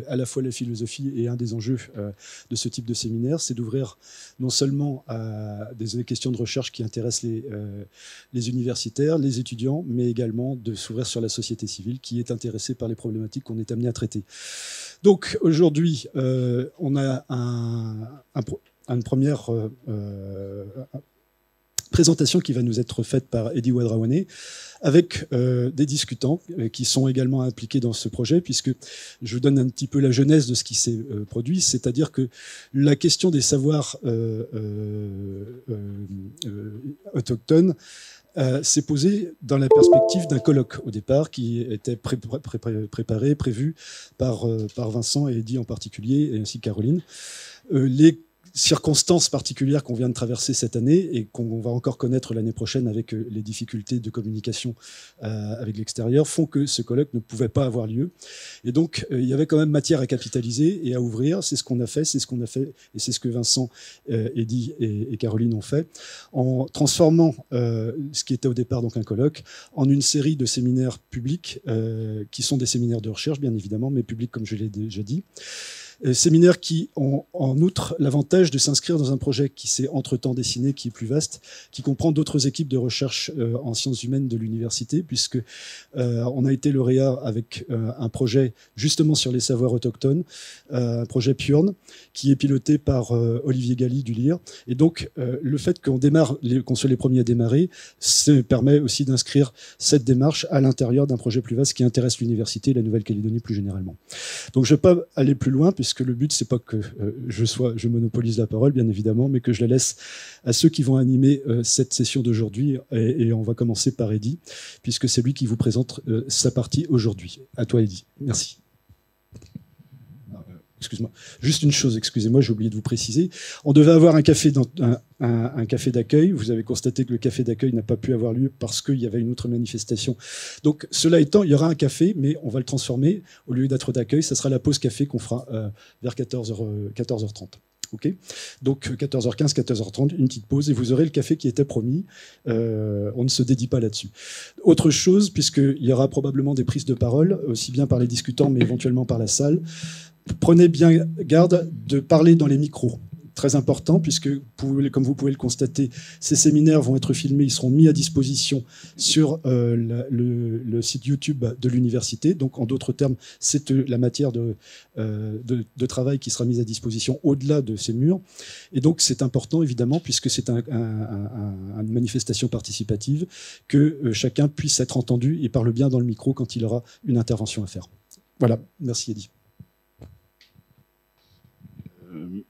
à la fois la philosophie et un des enjeux de ce type de séminaire, c'est d'ouvrir non seulement à des questions de recherche qui intéressent les universitaires, les étudiants, mais également de s'ouvrir sur la société civile qui est intéressée par les problématiques qu'on est amené à traiter. Donc aujourd'hui, on a une première présentation qui va nous être faite par Eddy Ouedraogo avec des discutants qui sont également impliqués dans ce projet, puisque je vous donne un petit peu la genèse de ce qui s'est produit, c'est-à-dire que la question des savoirs autochtones s'est posée dans la perspective d'un colloque au départ qui était préparé, prévu par Vincent et Eddy en particulier, et ainsi que Caroline. Les circonstances particulières qu'on vient de traverser cette année et qu'on va encore connaître l'année prochaine avec les difficultés de communication avec l'extérieur font que ce colloque ne pouvait pas avoir lieu. Et donc, il y avait quand même matière à capitaliser et à ouvrir. C'est ce qu'on a fait, c'est ce qu'on a fait et c'est ce que Vincent, Eddy et Caroline ont fait en transformant ce qui était au départ donc un colloque en une série de séminaires publics qui sont des séminaires de recherche, bien évidemment, mais publics comme je l'ai déjà dit. Séminaires qui ont en outre l'avantage de s'inscrire dans un projet qui s'est entre-temps dessiné, qui est plus vaste, qui comprend d'autres équipes de recherche en sciences humaines de l'université, puisque on a été lauréat avec un projet justement sur les savoirs autochtones, un projet PURN, qui est piloté par Olivier Galli du LIR. Et donc, le fait qu'on soit les premiers à démarrer, ça permet aussi d'inscrire cette démarche à l'intérieur d'un projet plus vaste qui intéresse l'université et la Nouvelle-Calédonie plus généralement. Donc, je ne vais pas aller plus loin, puisque le but, c'est pas que je monopolise la parole, bien évidemment, mais que je la laisse à ceux qui vont animer cette session d'aujourd'hui. Et on va commencer par Eddy, puisque c'est lui qui vous présente sa partie aujourd'hui. À toi, Eddy. Merci. Excuse-moi. Juste une chose, excusez-moi, j'ai oublié de vous préciser. On devait avoir un café d'accueil. Vous avez constaté que le café d'accueil n'a pas pu avoir lieu parce qu'il y avait une autre manifestation. Donc, cela étant, il y aura un café, mais on va le transformer. Au lieu d'être d'accueil, ça sera la pause café qu'on fera vers 14h30. Okay, donc 14h15, 14h30, une petite pause et vous aurez le café qui était promis. On ne se dédie pas là-dessus. Autre chose, puisqu'il y aura probablement des prises de parole, aussi bien par les discutants, mais éventuellement par la salle. Prenez bien garde de parler dans les micros. Très important, puisque, comme vous pouvez le constater, ces séminaires vont être filmés, ils seront mis à disposition sur le site YouTube de l'université. Donc, en d'autres termes, c'est la matière de travail qui sera mise à disposition au-delà de ces murs. Et donc, c'est important, évidemment, puisque c'est une manifestation participative, que chacun puisse être entendu et parle bien dans le micro quand il aura une intervention à faire. Voilà, merci Eddy.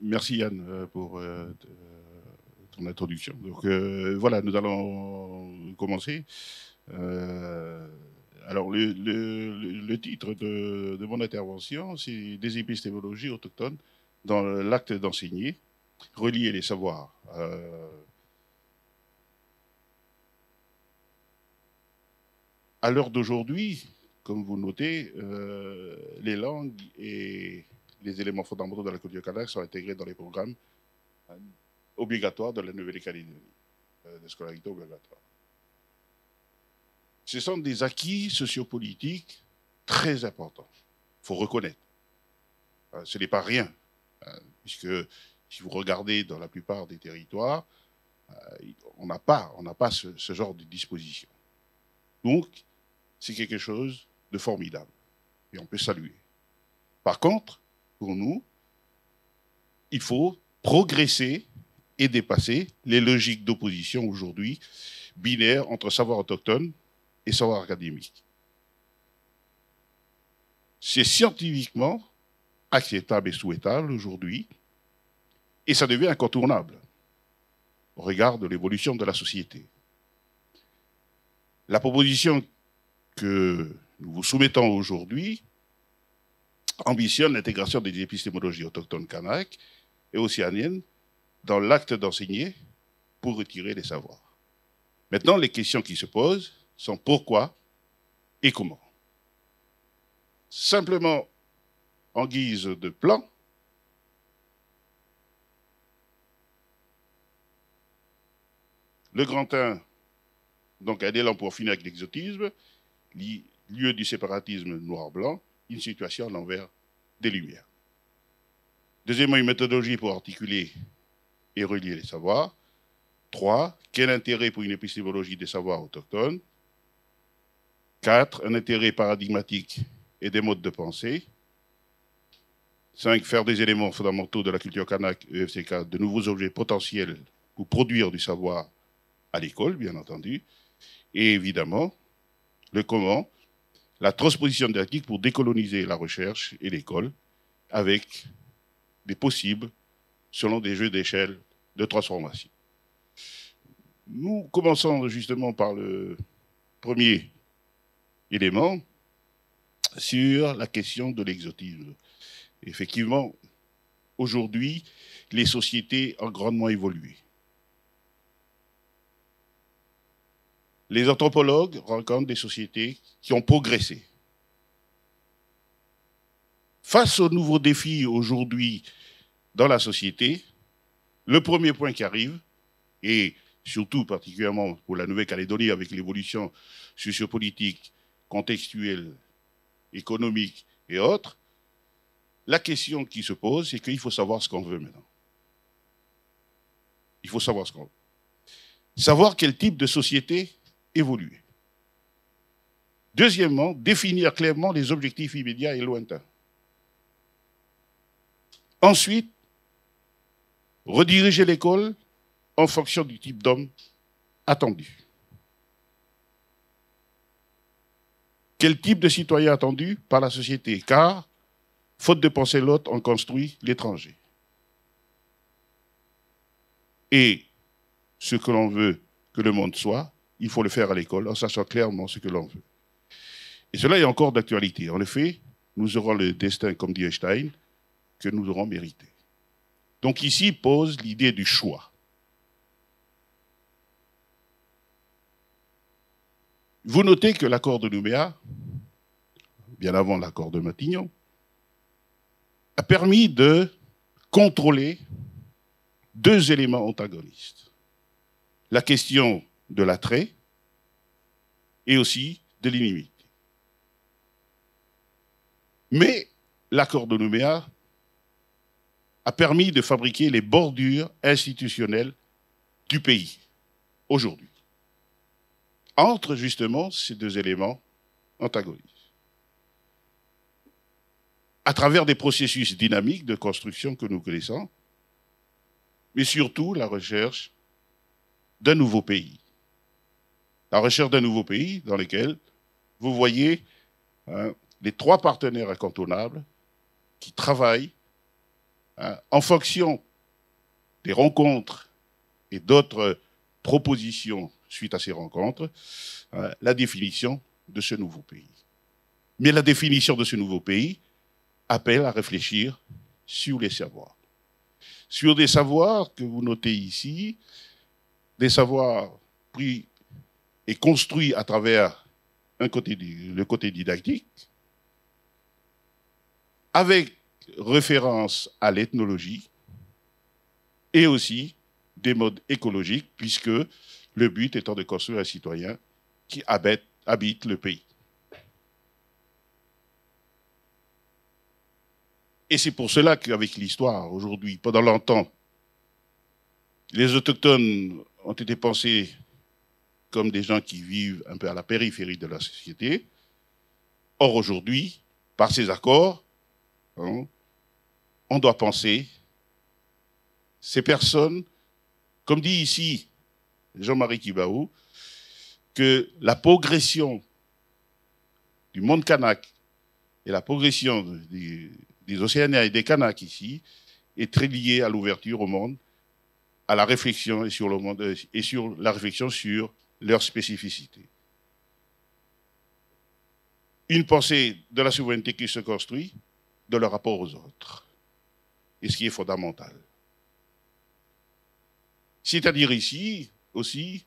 Merci Yann pour ton introduction. Donc voilà, nous allons commencer. Alors le titre de mon intervention, c'est des épistémologies autochtones dans l'acte d'enseigner, relier les savoirs. À l'heure d'aujourd'hui, comme vous notez, les langues et les éléments fondamentaux de la culture kanak sont intégrés dans les programmes obligatoires de la Nouvelle-Calédonie, de scolarité obligatoire. Ce sont des acquis sociopolitiques très importants, il faut reconnaître. Ce n'est pas rien, puisque si vous regardez dans la plupart des territoires, on n'a pas ce genre de disposition. Donc, c'est quelque chose de formidable, et on peut saluer. Par contre, pour nous, il faut progresser et dépasser les logiques d'opposition aujourd'hui binaires entre savoir autochtone et savoir académique. C'est scientifiquement acceptable et souhaitable aujourd'hui et ça devient incontournable au regard de l'évolution de la société. La proposition que nous vous soumettons aujourd'hui ambitionne l'intégration des épistémologies autochtones kanak et océaniennes dans l'acte d'enseigner pour retirer les savoirs. Maintenant, les questions qui se posent sont pourquoi et comment. Simplement, en guise de plan, le grand 1, donc un élan pour finir avec l'exotisme, lieu du séparatisme noir-blanc, une situation à l'envers des Lumières. Deuxièmement, une méthodologie pour articuler et relier les savoirs. 3. Quel intérêt pour une épistémologie des savoirs autochtones? 4. Un intérêt paradigmatique et des modes de pensée. 5. Faire des éléments fondamentaux de la culture kanak EFCK de nouveaux objets potentiels pour produire du savoir à l'école, bien entendu. Et évidemment, le comment, la transposition didactique pour décoloniser la recherche et l'école avec des possibles selon des jeux d'échelle de transformation. Nous commençons justement par le premier élément sur la question de l'exotisme. Effectivement, aujourd'hui, les sociétés ont grandement évolué. Les anthropologues rencontrent des sociétés qui ont progressé. Face aux nouveaux défis aujourd'hui dans la société, le premier point qui arrive, et surtout particulièrement pour la Nouvelle-Calédonie avec l'évolution sociopolitique, contextuelle, économique et autres, la question qui se pose, c'est qu'il faut savoir ce qu'on veut maintenant. Il faut savoir ce qu'on veut. Savoir quel type de société évoluer. Deuxièmement, définir clairement les objectifs immédiats et lointains. Ensuite, rediriger l'école en fonction du type d'homme attendu. Quel type de citoyen attendu par la société? Car, faute de penser l'autre, on construit l'étranger. Et ce que l'on veut que le monde soit, il faut le faire à l'école en sachant clairement ce que l'on veut. Et cela est encore d'actualité. En effet, nous aurons le destin, comme dit Einstein, que nous aurons mérité. Donc ici pose l'idée du choix. Vous notez que l'accord de Nouméa, bien avant l'accord de Matignon, a permis de contrôler deux éléments antagonistes. La question de l'attrait et aussi de l'inimité. Mais l'accord de Nouméa a permis de fabriquer les bordures institutionnelles du pays, aujourd'hui, entre justement ces deux éléments antagonistes. À travers des processus dynamiques de construction que nous connaissons, mais surtout la recherche d'un nouveau pays. La recherche d'un nouveau pays dans lequel vous voyez les trois partenaires incontournables qui travaillent en fonction des rencontres et d'autres propositions suite à ces rencontres, la définition de ce nouveau pays. Mais la définition de ce nouveau pays appelle à réfléchir sur les savoirs. Sur des savoirs que vous notez ici, des savoirs pris et construits à travers le côté didactique, avec référence à l'ethnologie et aussi des modes écologiques, puisque le but étant de construire un citoyen qui habite le pays. Et c'est pour cela qu'avec l'histoire, aujourd'hui, pendant longtemps, les autochtones ont été pensés comme des gens qui vivent un peu à la périphérie de la société. Or, aujourd'hui, par ces accords, on doit penser ces personnes, comme dit ici Jean-Marie Kibaou, que la progression du monde kanak et la progression des Océaniens et des Kanaks ici est très liée à l'ouverture au monde, à la réflexion et sur le monde et sur la réflexion sur leur spécificité. Une pensée de la souveraineté qui se construit de leur rapport aux autres, et ce qui est fondamental. C'est-à-dire ici aussi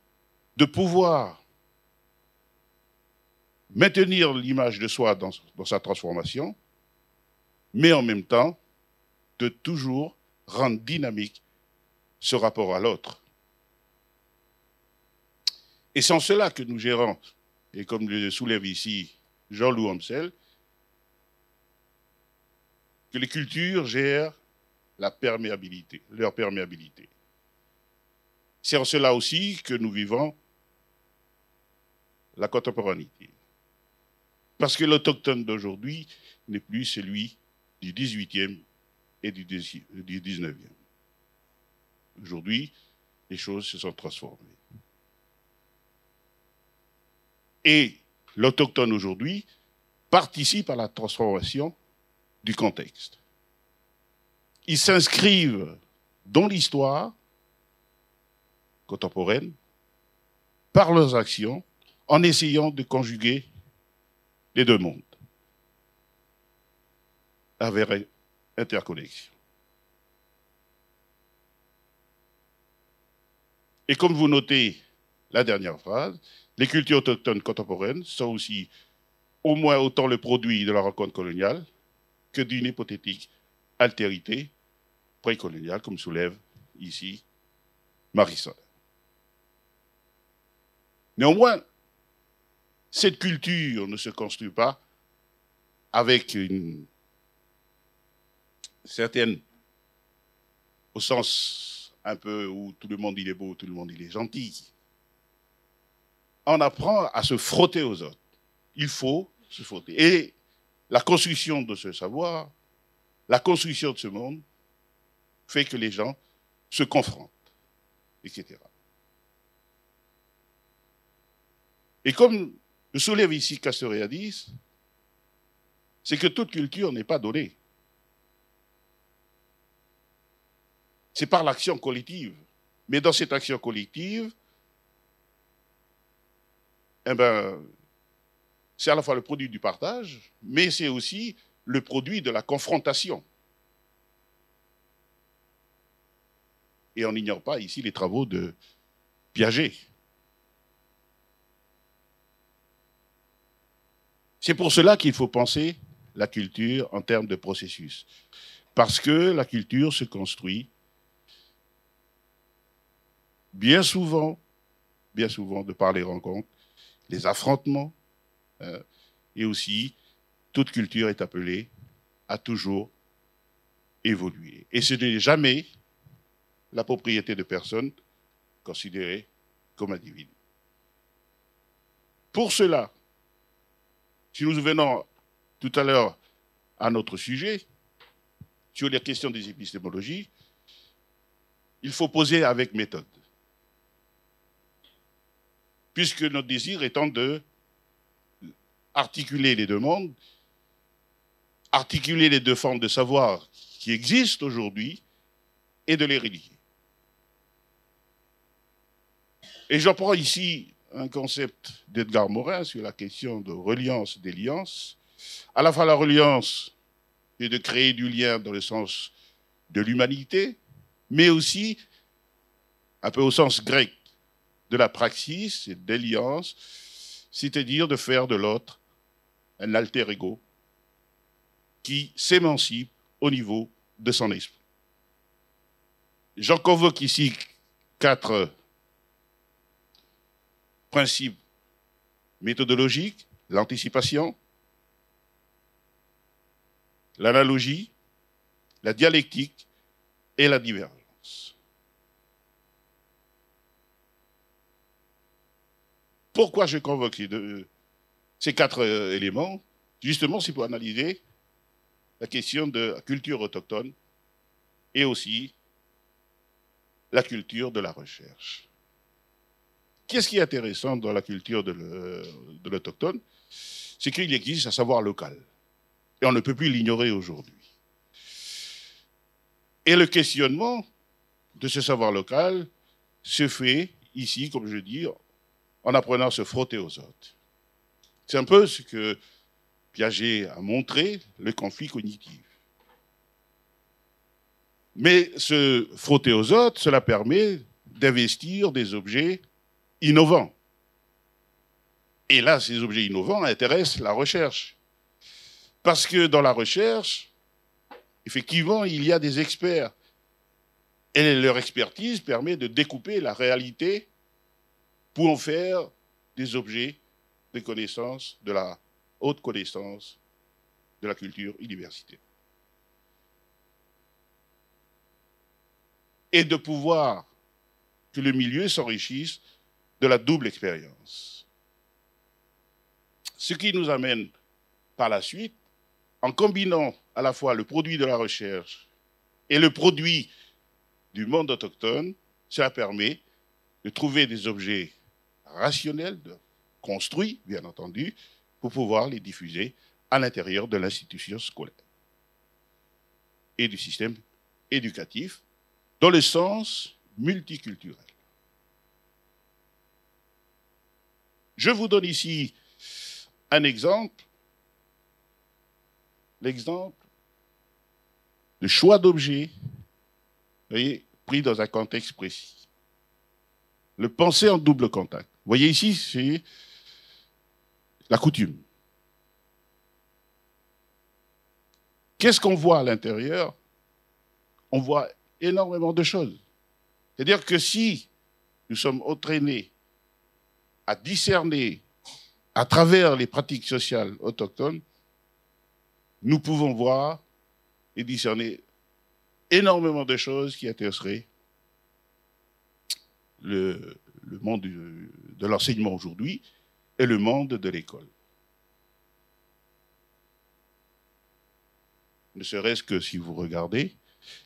de pouvoir maintenir l'image de soi dans sa transformation, mais en même temps de toujours rendre dynamique ce rapport à l'autre. Et c'est en cela que nous gérons, et comme le soulève ici Jean-Loup Amsel, que les cultures gèrent la perméabilité, leur perméabilité. C'est en cela aussi que nous vivons la contemporanéité. Parce que l'autochtone d'aujourd'hui n'est plus celui du 18e et du 19e. Aujourd'hui, les choses se sont transformées. Et l'autochtone aujourd'hui participe à la transformation du contexte. Ils s'inscrivent dans l'histoire contemporaine par leurs actions en essayant de conjuguer les deux mondes avec interconnexion. Et comme vous notez la dernière phrase, les cultures autochtones contemporaines sont aussi au moins autant le produit de la rencontre coloniale que d'une hypothétique altérité précoloniale, comme soulève ici Marisol. Néanmoins, cette culture ne se construit pas avec une certaine, au sens un peu où tout le monde il est beau, tout le monde il est gentil. On apprend à se frotter aux autres. Il faut se frotter. Et la construction de ce savoir, la construction de ce monde, fait que les gens se confrontent, etc. Et comme le soulève ici Castoriadis, c'est que toute culture n'est pas donnée. C'est par l'action collective. Mais dans cette action collective, eh ben, c'est à la fois le produit du partage, mais c'est aussi le produit de la confrontation. Et on n'ignore pas ici les travaux de Piaget. C'est pour cela qu'il faut penser la culture en termes de processus. Parce que la culture se construit bien souvent de par les rencontres, les affrontements, et aussi, toute culture est appelée à toujours évoluer. Et ce n'est jamais la propriété de personnes considérées comme individus. Pour cela, si nous venons tout à l'heure à notre sujet, sur les questions des épistémologies, il faut poser avec méthode. Puisque notre désir étant de articuler les deux mondes, articuler les deux formes de savoir qui existent aujourd'hui et de les relier. Et j'en prends ici un concept d'Edgar Morin sur la question de reliance, déliance. À la fois la reliance est de créer du lien dans le sens de l'humanité, mais aussi, un peu au sens grec, de la praxis et d'alliance, c'est-à-dire de faire de l'autre un alter ego qui s'émancipe au niveau de son esprit. J'en convoque ici 4 principes méthodologiques: l'anticipation, l'analogie, la dialectique et la divergence. Pourquoi je convoque ces 4 éléments? Justement, c'est pour analyser la question de la culture autochtone et aussi la culture de la recherche. Qu'est-ce qui est intéressant dans la culture de l'autochtone? C'est qu'il existe un savoir local. Et on ne peut plus l'ignorer aujourd'hui. Et le questionnement de ce savoir local se fait ici, comme je dis, en apprenant à se frotter aux autres. C'est un peu ce que Piaget a montré, le conflit cognitif. Mais se frotter aux autres, cela permet d'investir des objets innovants. Et là, ces objets innovants intéressent la recherche. Parce que dans la recherche, effectivement, il y a des experts. Et leur expertise permet de découper la réalité pour en faire des objets de connaissance, de la haute connaissance de la culture universitaire. et de pouvoir que le milieu s'enrichisse de la double expérience. Ce qui nous amène par la suite, en combinant à la fois le produit de la recherche et le produit du monde autochtone, cela permet de trouver des objets rationnels, construits, bien entendu, pour pouvoir les diffuser à l'intérieur de l'institution scolaire et du système éducatif, dans le sens multiculturel. Je vous donne ici un exemple, l'exemple de choix d'objets, pris dans un contexte précis. Le penser en double contact. Vous voyez ici, c'est la coutume. Qu'est-ce qu'on voit à l'intérieur? On voit énormément de choses. C'est-à-dire que si nous sommes entraînés à discerner à travers les pratiques sociales autochtones, nous pouvons voir et discerner énormément de choses qui intéresseraient le monde de l'enseignement aujourd'hui et le monde de l'école. Ne serait-ce que si vous regardez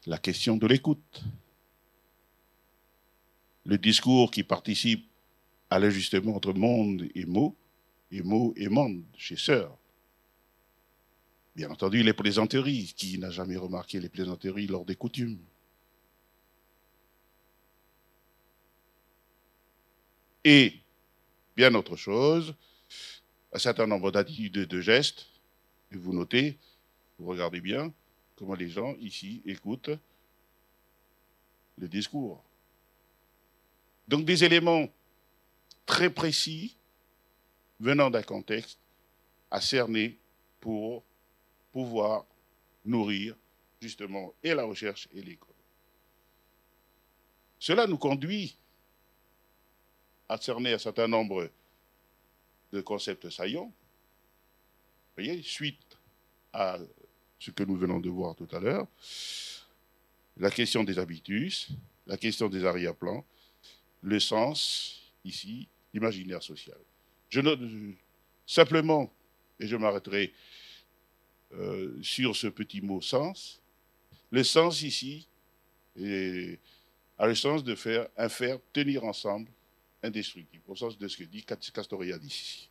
la question de l'écoute. Le discours qui participe à l'ajustement entre monde et mot et monde chez Sœur. Bien entendu, les plaisanteries. Qui n'a jamais remarqué les plaisanteries lors des coutumes? Et, bien autre chose, un certain nombre d'attitudes et de gestes, et vous notez, vous regardez bien comment les gens ici écoutent le discours. Donc des éléments très précis venant d'un contexte à cerner pour pouvoir nourrir justement et la recherche et l'école. Cela nous conduit à cerner un certain nombre de concepts saillants, vous voyez, suite à ce que nous venons de voir tout à l'heure, la question des habitus, la question des arrière-plans, le sens, ici, l'imaginaire social. Je note simplement, et je m'arrêterai sur ce petit mot sens, le sens ici a le sens de faire un faire tenir ensemble indestructible, au sens de ce que dit Castoriadis ici.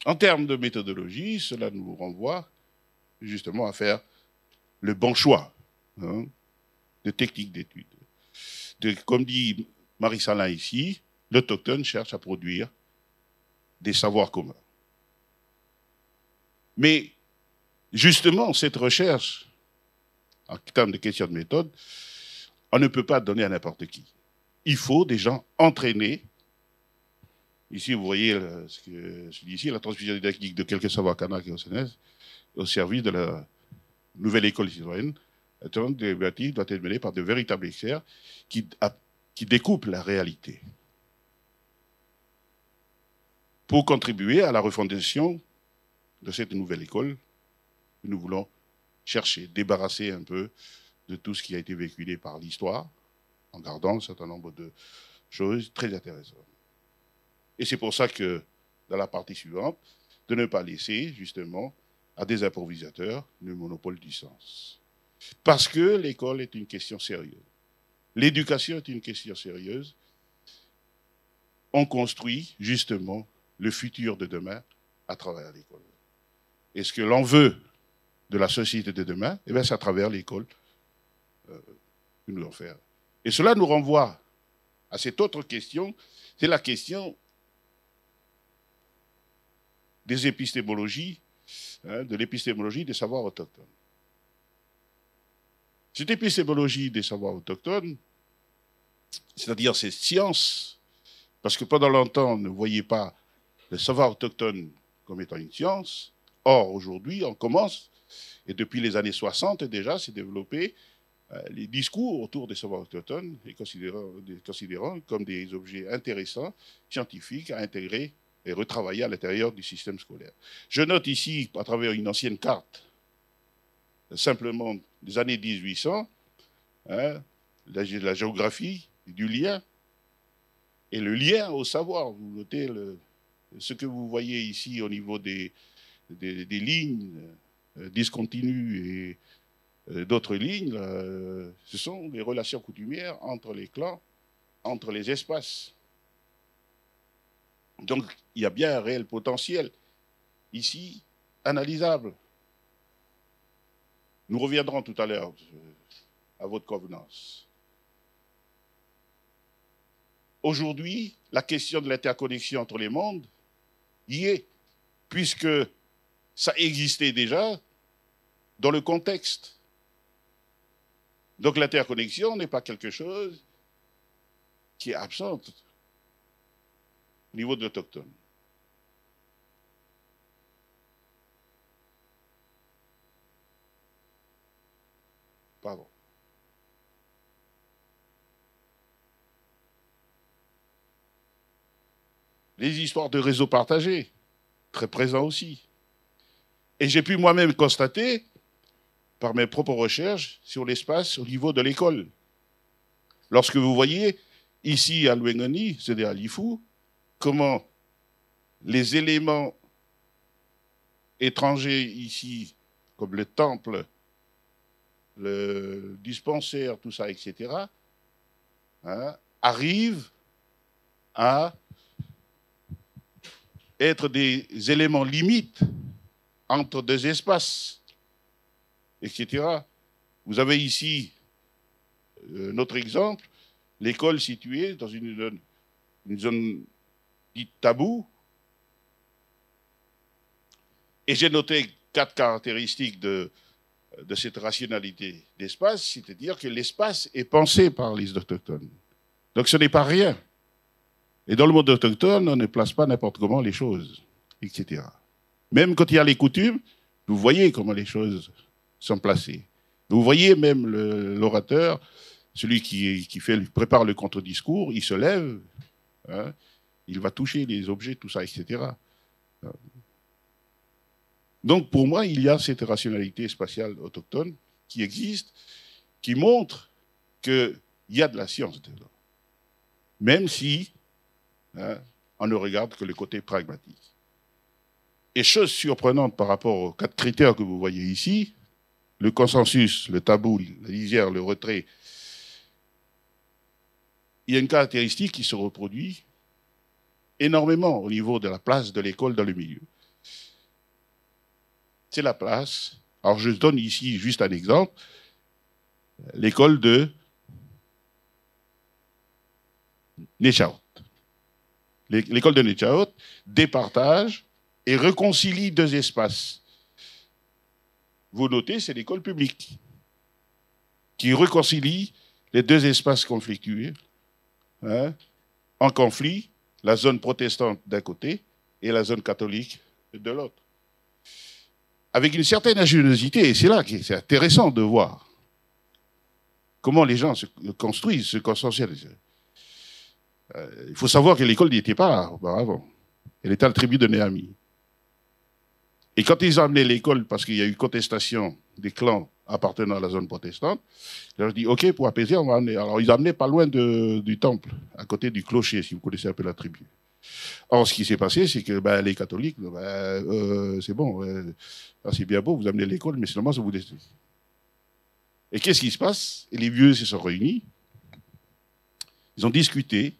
En termes de méthodologie, cela nous renvoie justement à faire le bon choix de techniques d'étude. Comme dit Marie Salin ici, l'autochtone cherche à produire des savoirs communs. Mais justement, cette recherche, en termes de questions de méthode, on ne peut pas donner à n'importe qui. Il faut des gens entraînés. Ici, vous voyez ce que je dis ici, la transmission didactique de quelques savoirs kanaks et océnaises au service de la nouvelle école citoyenne. La transmission didactique doit être menée par de véritables experts qui découpent la réalité pour contribuer à la refondation de cette nouvelle école que nous voulons chercher, débarrasser un peu de tout ce qui a été véhiculé par l'histoire, en gardant un certain nombre de choses très intéressantes. Et c'est pour ça que, dans la partie suivante, de ne pas laisser, justement, à des improvisateurs le monopole du sens. Parce que l'école est une question sérieuse. L'éducation est une question sérieuse. On construit, justement, le futur de demain à travers l'école. Et ce que l'on veut de la société de demain, eh bien, c'est à travers l'école que nous allons faire. Et cela nous renvoie à cette autre question, c'est la question des épistémologies, de l'épistémologie des savoirs autochtones. Cette épistémologie des savoirs autochtones, c'est-à-dire ces sciences, parce que pendant longtemps, on ne voyait pas le savoir autochtone comme étant une science. Or, aujourd'hui, on commence, et depuis les années 60 déjà, s'est développé les discours autour des savoirs autochtones, et considérant comme des objets intéressants, scientifiques, à intégrer et retravailler à l'intérieur du système scolaire. Je note ici, à travers une ancienne carte, simplement des années 1800, hein, la géographie du lien et le lien au savoir. Vous notez ce que vous voyez ici au niveau des lignes discontinues et d'autres lignes, ce sont les relations coutumières entre les clans, entre les espaces. Donc, il y a bien un réel potentiel ici, analysable. Nous reviendrons tout à l'heure à votre convenance. Aujourd'hui, la question de l'interconnexion entre les mondes y est, puisque ça existait déjà dans le contexte. Donc l'interconnexion n'est pas quelque chose qui est absente au niveau de l'autochtone. Pardon. Les histoires de réseaux partagés, très présents aussi. Et j'ai pu moi-même constater, par mes propres recherches, sur l'espace au niveau de l'école. Lorsque vous voyez, ici à Louengoni, c'est-à-dire à Lifou, comment les éléments étrangers ici, comme le temple, le dispensaire, tout ça, etc., hein, arrivent à être des éléments limites entre deux espaces, etc. Vous avez ici notre exemple, l'école située dans une zone dite taboue. Et j'ai noté 4 caractéristiques de cette rationalité d'espace, c'est-à-dire que l'espace est pensé par les autochtones. Donc ce n'est pas rien. Et dans le monde autochtone, on ne place pas n'importe comment les choses, etc. Même quand il y a les coutumes, vous voyez comment les choses sont placées. Vous voyez même l'orateur, celui qui prépare le contre-discours, il se lève, hein, il va toucher les objets, tout ça, etc. Donc pour moi, il y a cette rationalité spatiale autochtone qui existe, qui montre qu'il y a de la science dedans. Même si hein, on ne regarde que le côté pragmatique. Et chose surprenante par rapport aux 4 critères que vous voyez ici, le consensus, le tabou, la lisière, le retrait, il y a une caractéristique qui se reproduit énormément au niveau de la place de l'école dans le milieu. C'est la place, alors je donne ici juste un exemple, l'école de Nechaot. L'école de Nechaot départage et réconcilie 2 espaces. Vous notez, c'est l'école publique qui réconcilie les 2 espaces conflictuels, hein, en conflit, la zone protestante d'un côté et la zone catholique de l'autre. Avec une certaine ingéniosité, et c'est là que c'est intéressant de voir comment les gens se construisent, se consensualisent. Il faut savoir que l'école n'y était pas là auparavant. Elle était à la tribu de Néami. Et quand ils ont amené l'école, parce qu'il y a eu contestation des clans appartenant à la zone protestante, ils leur ont dit, OK, pour apaiser, on va amener. Alors, ils ont amené pas loin du temple, à côté du clocher, si vous connaissez un peu la tribu. Or, ce qui s'est passé, c'est que les catholiques, c'est bon, c'est bien beau, vous amenez l'école, mais seulement ça vous détruit. Et qu'est-ce qui se passe? Et les vieux se sont réunis, ils ont discuté,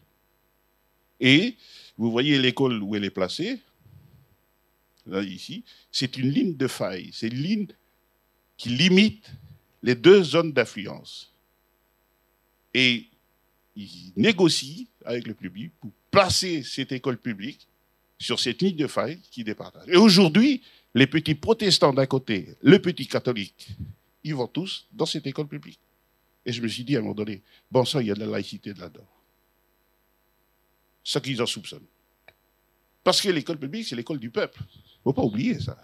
et vous voyez l'école où elle est placée, là, ici, c'est une ligne de faille, c'est une ligne qui limite les 2 zones d'influence. Et ils négocient avec le public pour placer cette école publique sur cette ligne de faille qui départage. Et aujourd'hui, les petits protestants d'un côté, le petit catholique, ils vont tous dans cette école publique. Et je me suis dit à un moment donné, bon sang, il y a de la laïcité là-dedans. Ce qu'ils en soupçonnent. Parce que l'école publique, c'est l'école du peuple. Il ne faut pas oublier ça.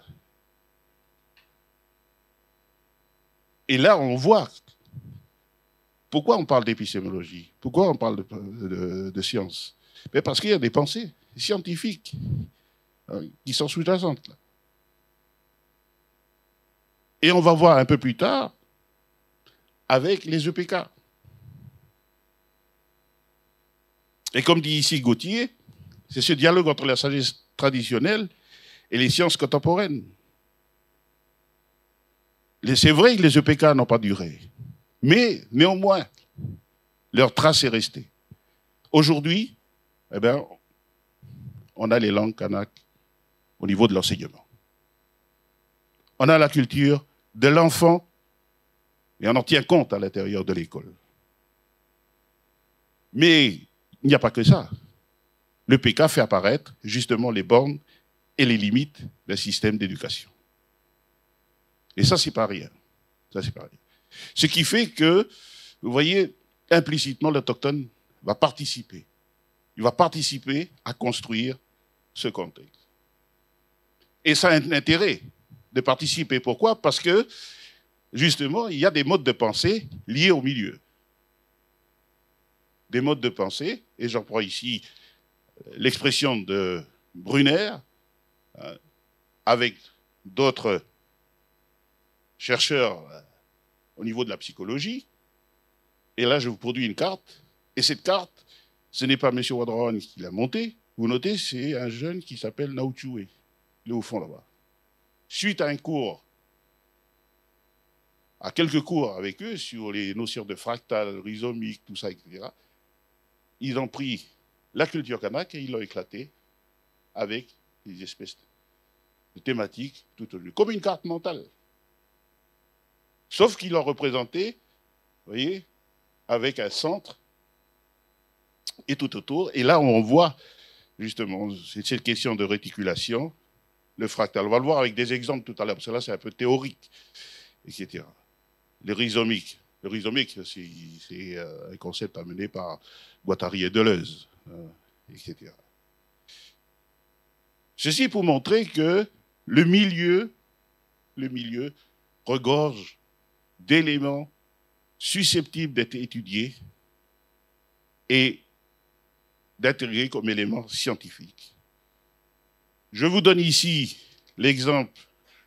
Et là, on voit pourquoi on parle d'épistémologie, pourquoi on parle de science. Mais parce qu'il y a des pensées scientifiques qui sont sous-jacentes. Et on va voir un peu plus tard avec les EPK. Et comme dit ici Gauthier, c'est ce dialogue entre la sagesse traditionnelle et les sciences contemporaines. C'est vrai que les EPK n'ont pas duré, mais néanmoins, leur trace est restée. Aujourd'hui, eh bien, on a les langues kanak au niveau de l'enseignement. On a la culture de l'enfant et on en tient compte à l'intérieur de l'école. Mais il n'y a pas que ça. Le PK fait apparaître justement les bornes et les limites d'un système d'éducation. Et ça, c'est pas rien. Ça, c'est pas rien. Ce qui fait que, vous voyez, implicitement, l'autochtone va participer. Il va participer à construire ce contexte. Et ça a un intérêt de participer. Pourquoi? Parce que, justement, il y a des modes de pensée liés au milieu. Des modes de pensée, et j'en prends ici l'expression de Brunner, avec d'autres chercheurs au niveau de la psychologie. Et là, je vous produis une carte. Et cette carte, ce n'est pas M. Wadron qui l'a montée. Vous notez, c'est un jeune qui s'appelle Naochoué. Il est au fond là-bas. Suite à un cours, à quelques cours avec eux sur les notions de fractal, rhizomique, tout ça, etc., ils ont pris la culture kanak et ils l'ont éclatée avec des espèces de thématiques tout au long, comme une carte mentale. Sauf qu'ils l'ont représenté, vous voyez, avec un centre et tout autour. Et là, on voit, justement, c'est cette question de réticulation, le fractal. On va le voir avec des exemples tout à l'heure, parce que là, c'est un peu théorique, etc. Les rhizomiques. Le rhizomique, c'est un concept amené par Guattari et Deleuze, etc. Ceci pour montrer que le milieu regorge d'éléments susceptibles d'être étudiés et d'intégrés comme éléments scientifiques. Je vous donne ici l'exemple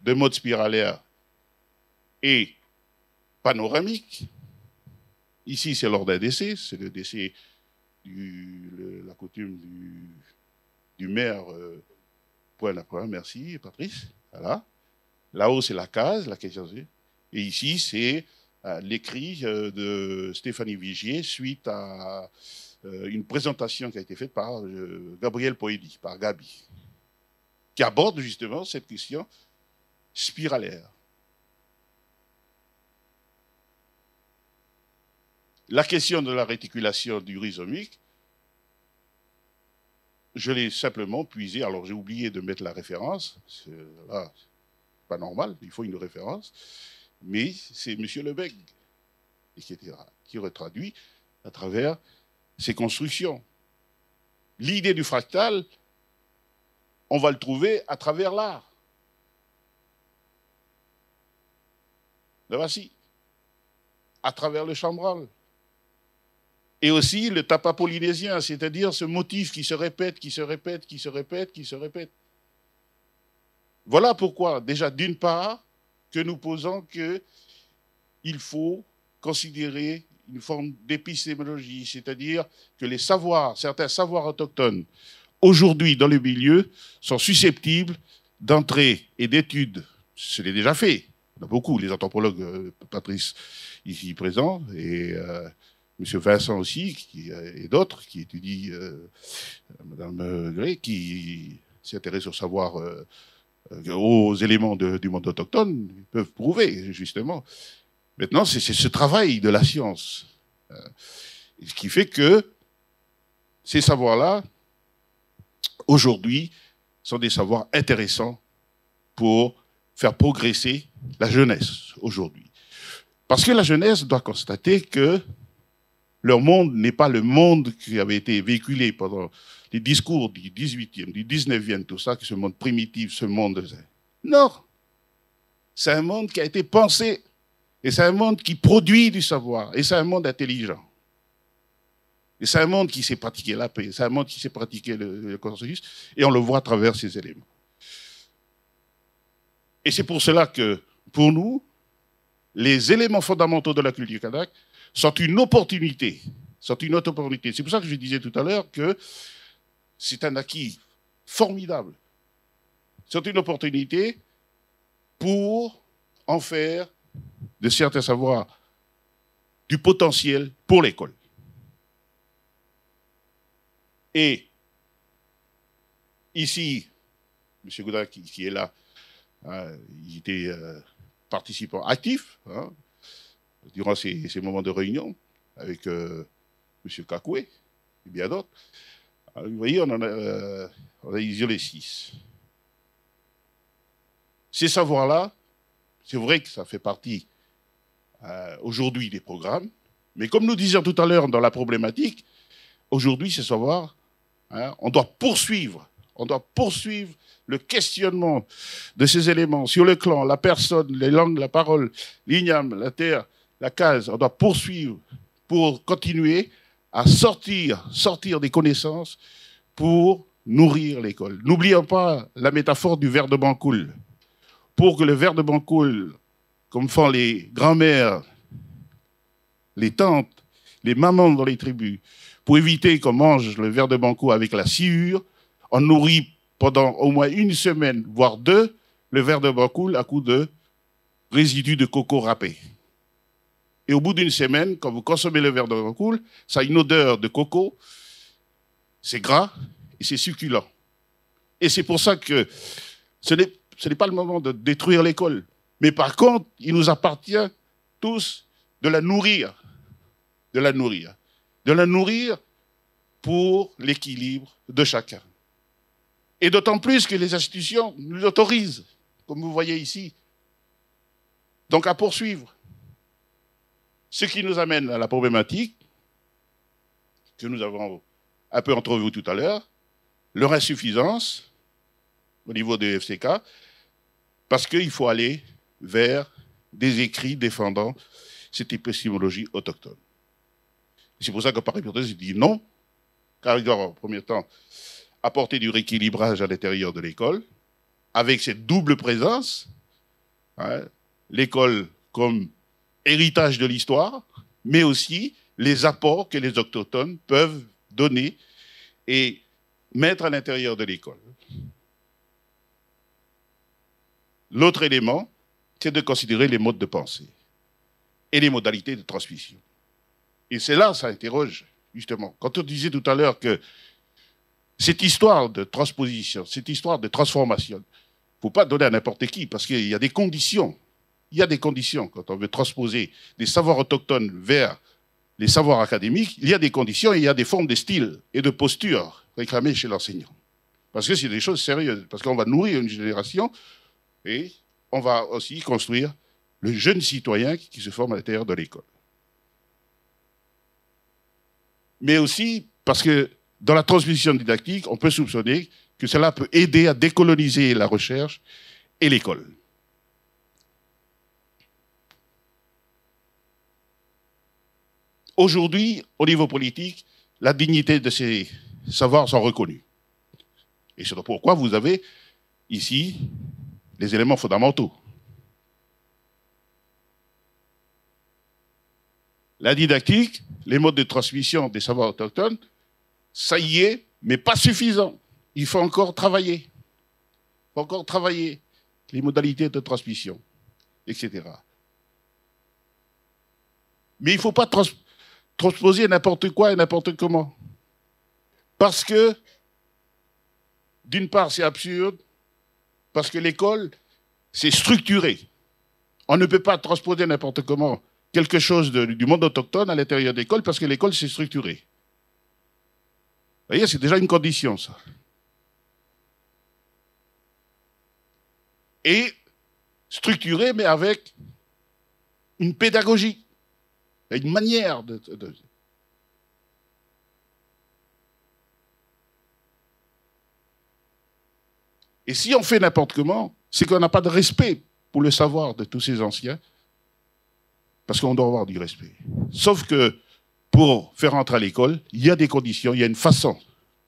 de mode spiralaire et panoramique. Ici, c'est lors d'un décès, c'est le décès la coutume du maire point à point, merci Patrice. Voilà. Là-haut, c'est la case, la question. Et ici, c'est l'écrit de Stéphanie Vigier suite à une présentation qui a été faite par Gabriel Poédi, par Gabi, qui aborde justement cette question spiralaire. La question de la réticulation du rhizomique, je l'ai simplement puisé. Alors, j'ai oublié de mettre la référence. Là, c'est pas normal, il faut une référence. Mais c'est M. Lebègue, etc., qui retraduit à travers ses constructions. L'idée du fractal, on va le trouver à travers l'art. Le voici. À travers le chambral. Et aussi le tapa polynésien, c'est-à-dire ce motif qui se répète, qui se répète, qui se répète, qui se répète. Voilà pourquoi, déjà d'une part, que nous posons qu'il faut considérer une forme d'épistémologie, c'est-à-dire que les savoirs, certains savoirs autochtones, aujourd'hui dans le milieu, sont susceptibles d'entrée et d'études. Ce l'est déjà fait. Il y en a beaucoup, les anthropologues, Patrice ici présent, et M. Vincent aussi, et d'autres qui étudient, Mme Gray, qui s'intéresse au savoir, aux éléments du monde autochtone, ils peuvent prouver, justement. Maintenant, c'est ce travail de la science, ce qui fait que ces savoirs-là, aujourd'hui, sont des savoirs intéressants pour faire progresser la jeunesse, aujourd'hui. Parce que la jeunesse doit constater que leur monde n'est pas le monde qui avait été véhiculé pendant les discours du 18e, du 19e, tout ça, que ce monde primitif, ce monde... Non. C'est un monde qui a été pensé. Et c'est un monde qui produit du savoir. Et c'est un monde intelligent. Et c'est un monde qui sait pratiquer la paix, c'est un monde qui sait pratiquer le consensus, et on le voit à travers ces éléments. Et c'est pour cela que, pour nous, les éléments fondamentaux de la culture kanak sont une opportunité. C'est pour ça que je disais tout à l'heure que c'est un acquis formidable. C'est une opportunité pour en faire de certains savoirs du potentiel pour l'école. Et ici, M. Gouda qui est là, il était participant actif durant ces moments de réunion avec M. Kakoué et bien d'autres. Vous voyez, on a isolé 6. Ces savoirs-là, c'est vrai que ça fait partie aujourd'hui des programmes, mais comme nous disions tout à l'heure dans la problématique, aujourd'hui, ces savoirs, on doit poursuivre le questionnement de ces éléments sur le clan, la personne, les langues, la parole, l'igname, la terre, la case. On doit poursuivre pour continuer à sortir des connaissances pour nourrir l'école. N'oublions pas la métaphore du verre de Bancoul. Pour que le verre de Bancoul, comme font les grands-mères, les tantes, les mamans dans les tribus, pour éviter qu'on mange le verre de Bancoul avec la sciure, on nourrit pendant au moins 1 semaine, voire 2, le verre de Bancoul à coup de résidus de coco râpé. Et au bout d'1 semaine, quand vous consommez le verre de Bancoul, ça a une odeur de coco, c'est gras et c'est succulent. Et c'est pour ça que ce n'est pas le moment de détruire l'école. Mais par contre, il nous appartient tous de la nourrir. De la nourrir pour l'équilibre de chacun. Et d'autant plus que les institutions nous autorisent, comme vous voyez ici. Donc à poursuivre. Ce qui nous amène à la problématique que nous avons un peu entrevue tout à l'heure, leur insuffisance au niveau des FCK, parce qu'il faut aller vers des écrits défendant cette épistémologie autochtone. C'est pour ça que par hypothèse, je dis non, car il doit, en premier temps, apporter du rééquilibrage à l'intérieur de l'école, avec cette double présence, l'école comme héritage de l'histoire, mais aussi les apports que les autochtones peuvent donner et mettre à l'intérieur de l'école. L'autre élément, c'est de considérer les modes de pensée et les modalités de transmission. Et c'est là, ça interroge, justement. Quand on disait tout à l'heure que cette histoire de transposition, cette histoire de transformation, il ne faut pas donner à n'importe qui, parce qu'il y a des conditions. Il y a des conditions quand on veut transposer des savoirs autochtones vers les savoirs académiques. Il y a des conditions et il y a des formes de style et de posture réclamées chez l'enseignant. Parce que c'est des choses sérieuses. Parce qu'on va nourrir une génération et on va aussi construire le jeune citoyen qui se forme à l'intérieur de l'école. Mais aussi parce que dans la transmission didactique, on peut soupçonner que cela peut aider à décoloniser la recherche et l'école. Aujourd'hui, au niveau politique, la dignité de ces savoirs sont reconnus. Et c'est pourquoi vous avez ici les éléments fondamentaux. La didactique, les modes de transmission des savoirs autochtones, ça y est, mais pas suffisant. Il faut encore travailler. Il faut encore travailler les modalités de transmission, etc. Mais il ne faut pas transposer n'importe quoi et n'importe comment. Parce que, d'une part, c'est absurde, parce que l'école, c'est structuré. On ne peut pas transposer n'importe comment quelque chose du monde autochtone à l'intérieur de l'école, parce que l'école, c'est structuré. Vous voyez, c'est déjà une condition, ça. Et structuré, mais avec une pédagogie, une manière de... Et si on fait n'importe comment, c'est qu'on n'a pas de respect pour le savoir de tous ces anciens, parce qu'on doit avoir du respect. Sauf que, pour faire entrer à l'école, il y a des conditions, il y a une façon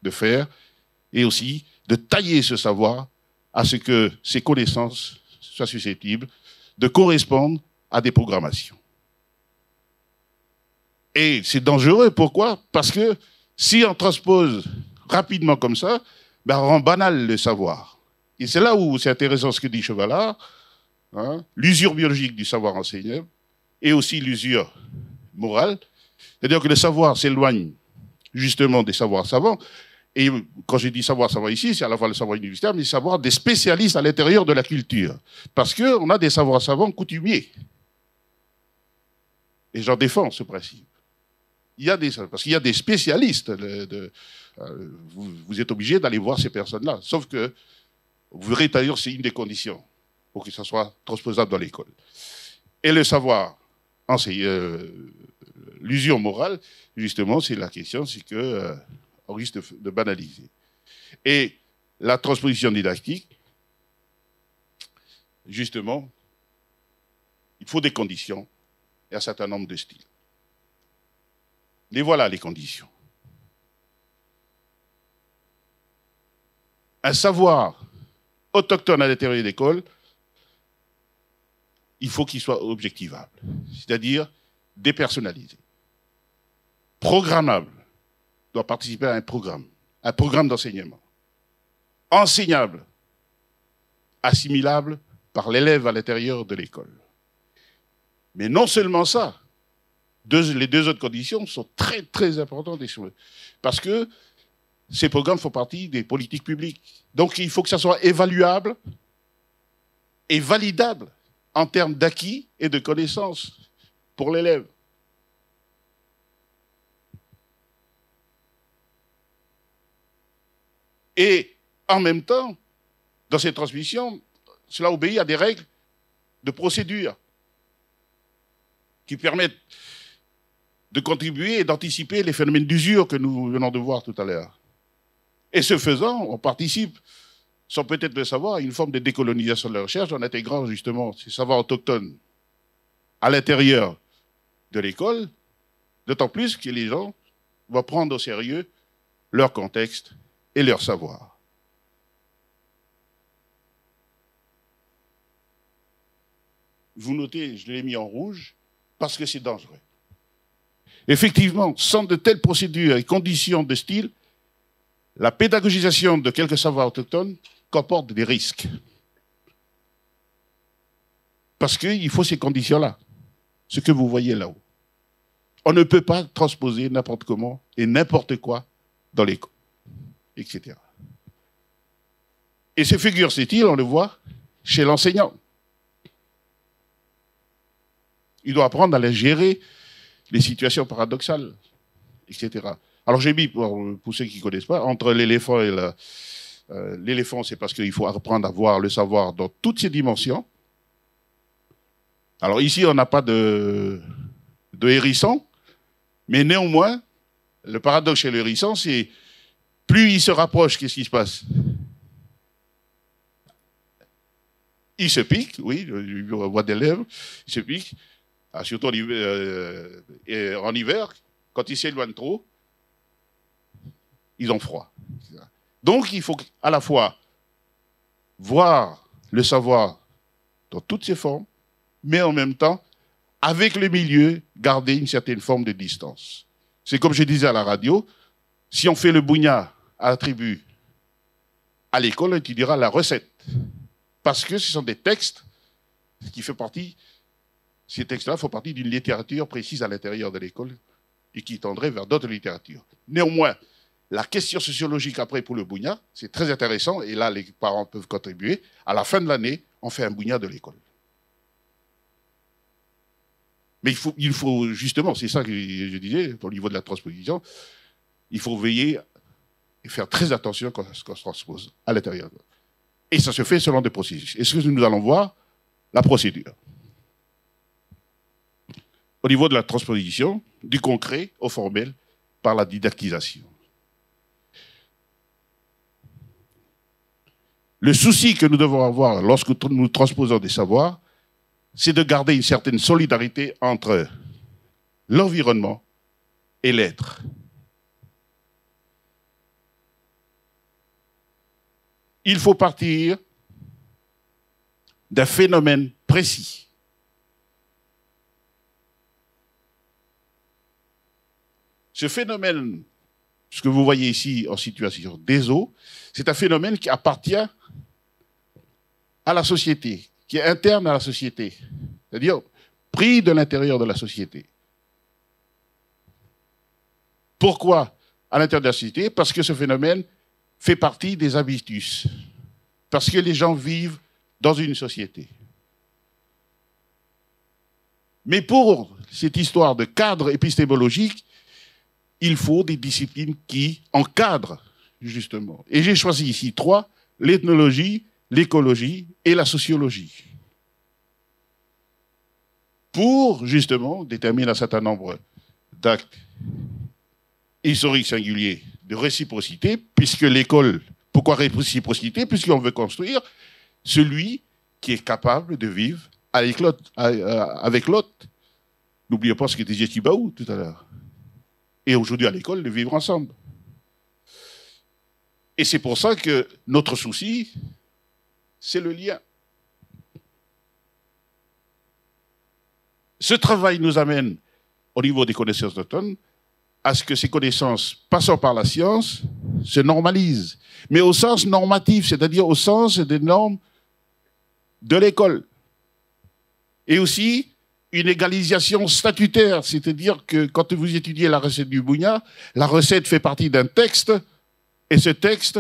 de faire, et aussi de tailler ce savoir à ce que ces connaissances soient susceptibles de correspondre à des programmations. Et c'est dangereux, pourquoi? Parce que si on transpose rapidement comme ça, ben on rend banal le savoir. Et c'est là où c'est intéressant ce que dit Chevalard, hein, l'usure biologique du savoir enseigné, et aussi l'usure morale. C'est-à-dire que le savoir s'éloigne justement des savoirs savants. Et quand je dis savoir savant ici, c'est à la fois le savoir universitaire, mais le savoir des spécialistes à l'intérieur de la culture. Parce qu'on a des savoirs savants coutumiers. Et j'en défends ce principe. Parce qu'il y a des spécialistes. Vous êtes obligé d'aller voir ces personnes-là. Sauf que, vous verrez d'ailleurs, c'est une des conditions pour que ça soit transposable dans l'école. Et le savoir, l'usure morale, justement, c'est la question, c'est qu'on risque de banaliser. Et la transposition didactique, justement, il faut des conditions et un certain nombre de styles. Et voilà les conditions. Un savoir autochtone à l'intérieur de l'école, il faut qu'il soit objectivable, c'est-à-dire dépersonnalisé. Programmable, doit participer à un programme d'enseignement. Enseignable, assimilable par l'élève à l'intérieur de l'école. Mais non seulement ça, les deux autres conditions sont très, très importantes. Parce que ces programmes font partie des politiques publiques. Donc, il faut que ça soit évaluable et validable en termes d'acquis et de connaissances pour l'élève. Et en même temps, dans ces transmissions, cela obéit à des règles de procédure qui permettent de contribuer et d'anticiper les phénomènes d'usure que nous venons de voir tout à l'heure. Et ce faisant, on participe, sans peut-être le savoir, à une forme de décolonisation de la recherche en intégrant justement ces savoirs autochtones à l'intérieur de l'école, d'autant plus que les gens vont prendre au sérieux leur contexte et leur savoir. Vous notez, je l'ai mis en rouge, parce que c'est dangereux. Effectivement, sans de telles procédures et conditions de style, la pédagogisation de quelques savoirs autochtones comporte des risques. Parce qu'il faut ces conditions-là, ce que vous voyez là-haut. On ne peut pas transposer n'importe comment et n'importe quoi dans l'école, etc. Et ces figures style, on le voit chez l'enseignant. Il doit apprendre à les gérer, les situations paradoxales, etc. Alors j'ai mis, pour ceux qui ne connaissent pas, entre l'éléphant et l'éléphant, c'est parce qu'il faut apprendre à voir le savoir dans toutes ses dimensions. Alors ici, on n'a pas de hérisson, mais néanmoins, le paradoxe chez le hérisson, c'est plus il se rapproche, qu'est-ce qui se passe? Il se pique, oui, on voit des lèvres, il se pique. Surtout en hiver, quand ils s'éloignent trop, ils ont froid. Donc, il faut à la fois voir le savoir dans toutes ses formes, mais en même temps, avec le milieu, garder une certaine forme de distance. C'est comme je disais à la radio, si on fait le bougna à la tribu, à l'école, on étudiera la recette. Parce que ce sont des textes qui font partie... Ces textes-là font partie d'une littérature précise à l'intérieur de l'école et qui tendrait vers d'autres littératures. Néanmoins, la question sociologique après pour le bougna, c'est très intéressant et là, les parents peuvent contribuer. À la fin de l'année, on fait un bougna de l'école. Mais il faut justement, c'est ça que je disais au niveau de la transposition, il faut veiller et faire très attention quand on se transpose à l'intérieur. Et ça se fait selon des processus. Et ce que nous allons voir, la procédure. Au niveau de la transposition, du concret au formel, par la didactisation. Le souci que nous devons avoir lorsque nous transposons des savoirs, c'est de garder une certaine solidarité entre l'environnement et l'être. Il faut partir d'un phénomène précis. Ce phénomène, ce que vous voyez ici en situation des eaux, c'est un phénomène qui appartient à la société, qui est interne à la société, c'est-à-dire pris de l'intérieur de la société. Pourquoi à l'intérieur de la société? Parce que ce phénomène fait partie des habitus, parce que les gens vivent dans une société. Mais pour cette histoire de cadre épistémologique, il faut des disciplines qui encadrent, justement. Et j'ai choisi ici 3, l'ethnologie, l'écologie et la sociologie. Pour, justement, déterminer un certain nombre d'actes historiques singuliers de réciprocité, puisque l'école, pourquoi réciprocité? Puisqu'on veut construire celui qui est capable de vivre avec l'autre. N'oubliez pas ce que disait Thibaou tout à l'heure. Et aujourd'hui à l'école, de vivre ensemble. Et c'est pour ça que notre souci, c'est le lien. Ce travail nous amène, au niveau des connaissances autochtones, à ce que ces connaissances, passant par la science, se normalisent. Mais au sens normatif, c'est-à-dire au sens des normes de l'école. Et aussi, une égalisation statutaire, c'est-à-dire que quand vous étudiez la recette du Bougna, la recette fait partie d'un texte, et ce texte,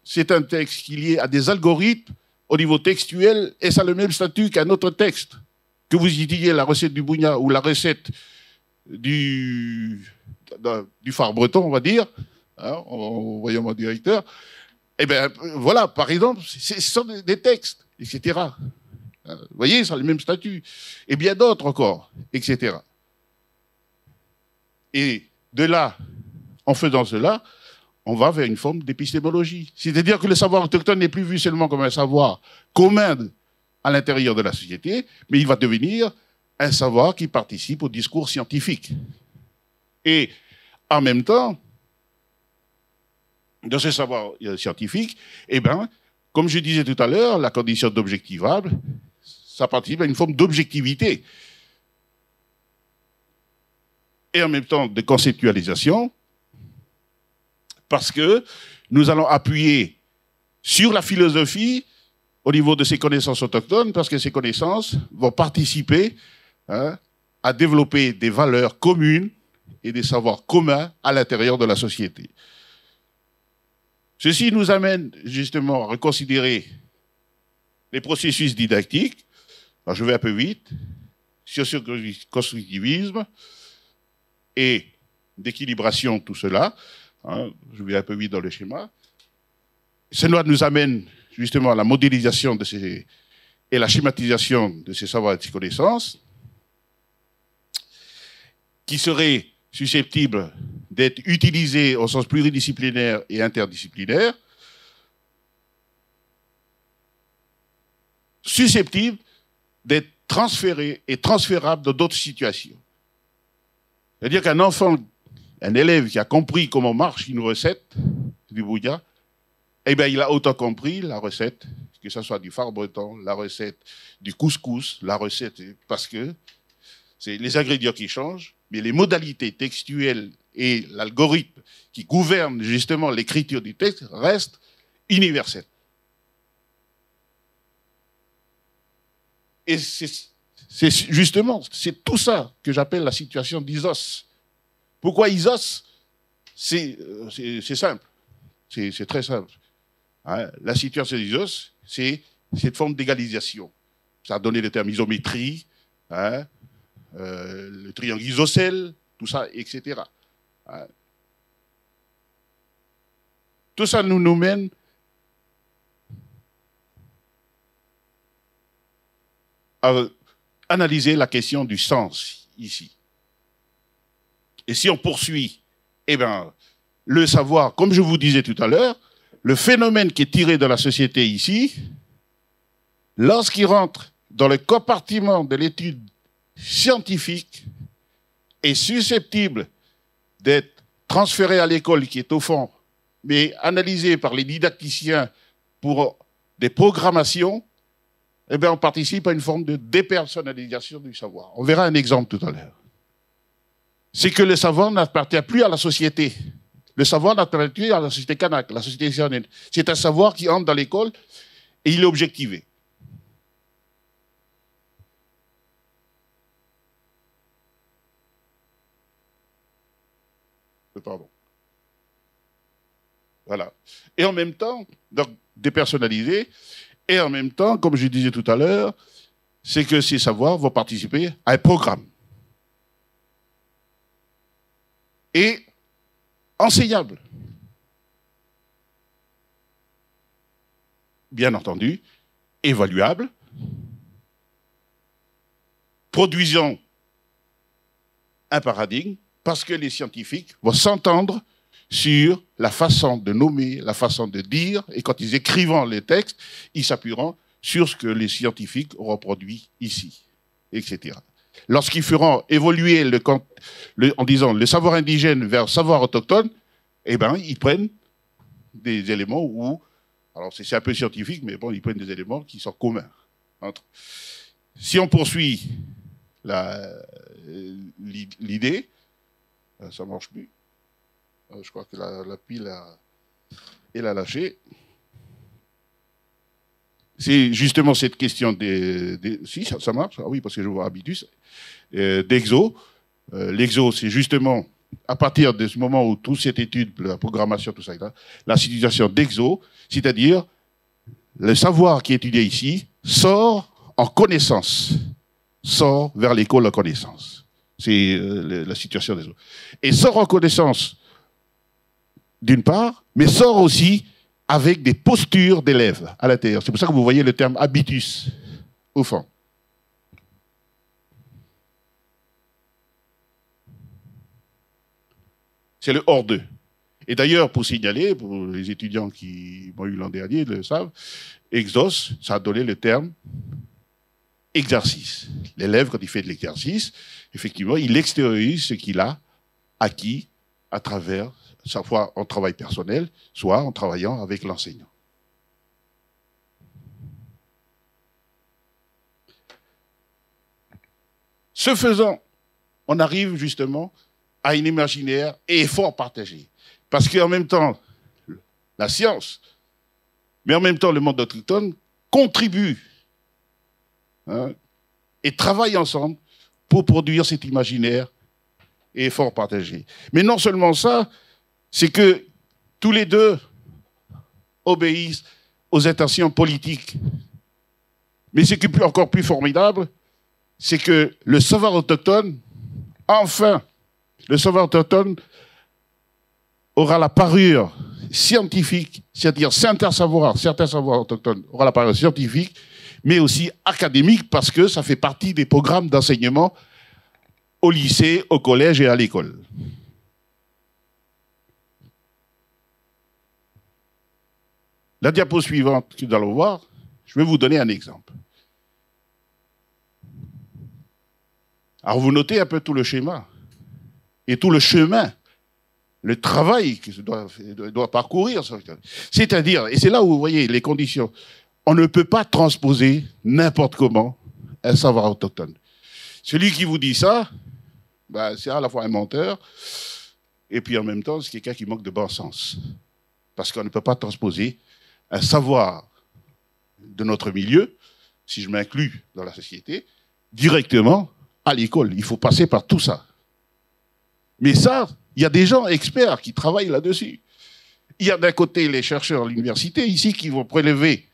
c'est un texte qui est lié à des algorithmes au niveau textuel, et ça a le même statut qu'un autre texte. Que vous étudiez la recette du Bougna ou la recette du phare breton, on va dire, hein, en voyant mon directeur, eh bien, voilà, par exemple, ce sont des textes, etc. Vous voyez, ça a le même statut. Et bien d'autres encore, etc. Et de là, en faisant cela, on va vers une forme d'épistémologie. C'est-à-dire que le savoir autochtone n'est plus vu seulement comme un savoir commun à l'intérieur de la société, mais il va devenir un savoir qui participe au discours scientifique. Et en même temps, dans ce savoir scientifique, eh ben, comme je disais tout à l'heure, la condition d'objectivable, ça participe à une forme d'objectivité. Et en même temps de conceptualisation, parce que nous allons appuyer sur la philosophie au niveau de ces connaissances autochtones, parce que ces connaissances vont participer à développer des valeurs communes et des savoirs communs à l'intérieur de la société. Ceci nous amène justement à reconsidérer les processus didactiques. Alors je vais un peu vite. Socio-constructivisme et d'équilibration, tout cela. Hein, je vais un peu vite dans le schéma. Cela nous amène justement à la modélisation de ces, et la schématisation de ces savoirs et de ces connaissances qui seraient susceptibles d'être utilisés au sens pluridisciplinaire et interdisciplinaire, susceptibles d'être transférés et transférables dans d'autres situations. C'est-à-dire qu'un enfant, un élève qui a compris comment marche une recette du Bougna, eh bien, il a autant compris la recette, que ce soit du phare breton, la recette du couscous, la recette, parce que c'est les ingrédients qui changent, mais les modalités textuelles et l'algorithme qui gouverne justement l'écriture du texte restent universels. Et c'est justement, c'est tout ça que j'appelle la situation d'Isos. Pourquoi Isos? C'est simple, c'est très simple. Hein, la situation d'Isos, c'est cette forme d'égalisation. Ça a donné le terme isométrie, hein, le triangle isocèle, tout ça, etc. Hein. Tout ça nous mène à analyser la question du sens ici. Et si on poursuit, eh bien, le savoir, comme je vous disais tout à l'heure, le phénomène qui est tiré de la société ici, lorsqu'il rentre dans le compartiment de l'étude scientifique, est susceptible d'être transféré à l'école qui est au fond, mais analysé par les didacticiens pour des programmations, eh bien, on participe à une forme de dépersonnalisation du savoir. On verra un exemple tout à l'heure. C'est que le savoir n'appartient plus à la société. Le savoir n'appartient plus à la société kanak, la société siernaise. C'est un savoir qui entre dans l'école et il est objectivé. Pardon. Voilà. Et en même temps, donc dépersonnalisé, et en même temps, comme je disais tout à l'heure, c'est que ces savoirs vont participer à un programme. Et enseignable. Bien entendu, évaluable, produisant un paradigme, parce que les scientifiques vont s'entendre sur la façon de nommer, la façon de dire, et quand ils écrivent les textes, ils s'appuieront sur ce que les scientifiques auront produit ici, etc. Lorsqu'ils feront évoluer en disant le savoir indigène vers le savoir autochtone, eh ben, ils prennent des éléments où, alors c'est un peu scientifique, mais bon, ils prennent des éléments qui sont communs entre. Si on poursuit l'idée, ça ne marche plus. Je crois que la pile elle a lâché. C'est justement cette question si, ça marche. Ah oui, parce que je vois habitus. D'exo. L'exo, c'est justement à partir de ce moment où toute cette étude, la programmation, tout ça, la situation d'exo, c'est-à-dire le savoir qui est étudié ici sort en connaissance, sort vers l'école en connaissance. C'est la situation des autres. Et sort en connaissance, d'une part, mais sort aussi avec des postures d'élèves à l'intérieur. C'est pour ça que vous voyez le terme habitus au fond. C'est le hors d'eux. Et d'ailleurs, pour signaler, pour les étudiants qui m'ont eu l'an dernier, le savent, Exos, ça a donné le terme exercice. L'élève, quand il fait de l'exercice, effectivement, il extériorise ce qu'il a acquis à travers, soit en travail personnel, soit en travaillant avec l'enseignant. Ce faisant, on arrive justement à un imaginaire et effort partagé. Parce qu'en même temps, la science, mais en même temps le monde autochtone contribue et travaille ensemble pour produire cet imaginaire et effort partagé. Mais non seulement ça, c'est que tous les deux obéissent aux intentions politiques. Mais ce qui est encore plus formidable, c'est que le savoir autochtone, enfin, le savoir autochtone aura la parure scientifique, c'est-à-dire certains savoirs autochtones aura la parure scientifique, mais aussi académique, parce que ça fait partie des programmes d'enseignement au lycée, au collège et à l'école. La diapo suivante que nous allons voir, je vais vous donner un exemple. Alors vous notez un peu tout le schéma et tout le chemin, le travail que doit parcourir. C'est-à-dire, et c'est là où vous voyez les conditions, on ne peut pas transposer n'importe comment un savoir autochtone. Celui qui vous dit ça, ben, c'est à la fois un menteur et puis en même temps, c'est quelqu'un qui manque de bon sens. Parce qu'on ne peut pas transposer un savoir de notre milieu, si je m'inclus dans la société, directement à l'école. Il faut passer par tout ça. Mais ça, il y a des gens experts qui travaillent là-dessus. Il y a d'un côté les chercheurs à l'université, ici, qui vont prélever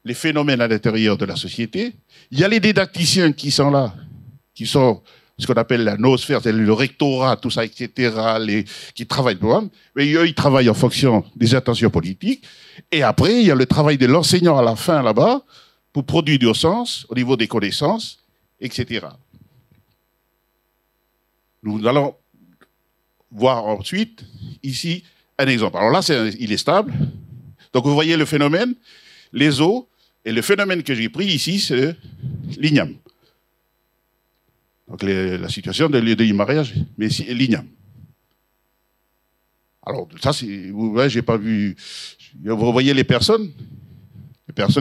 les phénomènes à l'intérieur de la société. Il y a les didacticiens qui sont là, qui sont ce qu'on appelle la noosphère, c'est le rectorat, tout ça, etc., qui travaillent le programme. Mais eux, ils travaillent en fonction des intentions politiques. Et après, il y a le travail de l'enseignant à la fin, là-bas, pour produire du sens au niveau des connaissances, etc. Nous allons voir ensuite, ici, un exemple. Alors là, il est stable. Donc, vous voyez le phénomène, les eaux, et le phénomène que j'ai pris ici, c'est l'igname. Donc, la situation de mariage, mais c'est l'igname. Alors, ça, vous voyez, j'ai pas vu. Vous voyez les personnes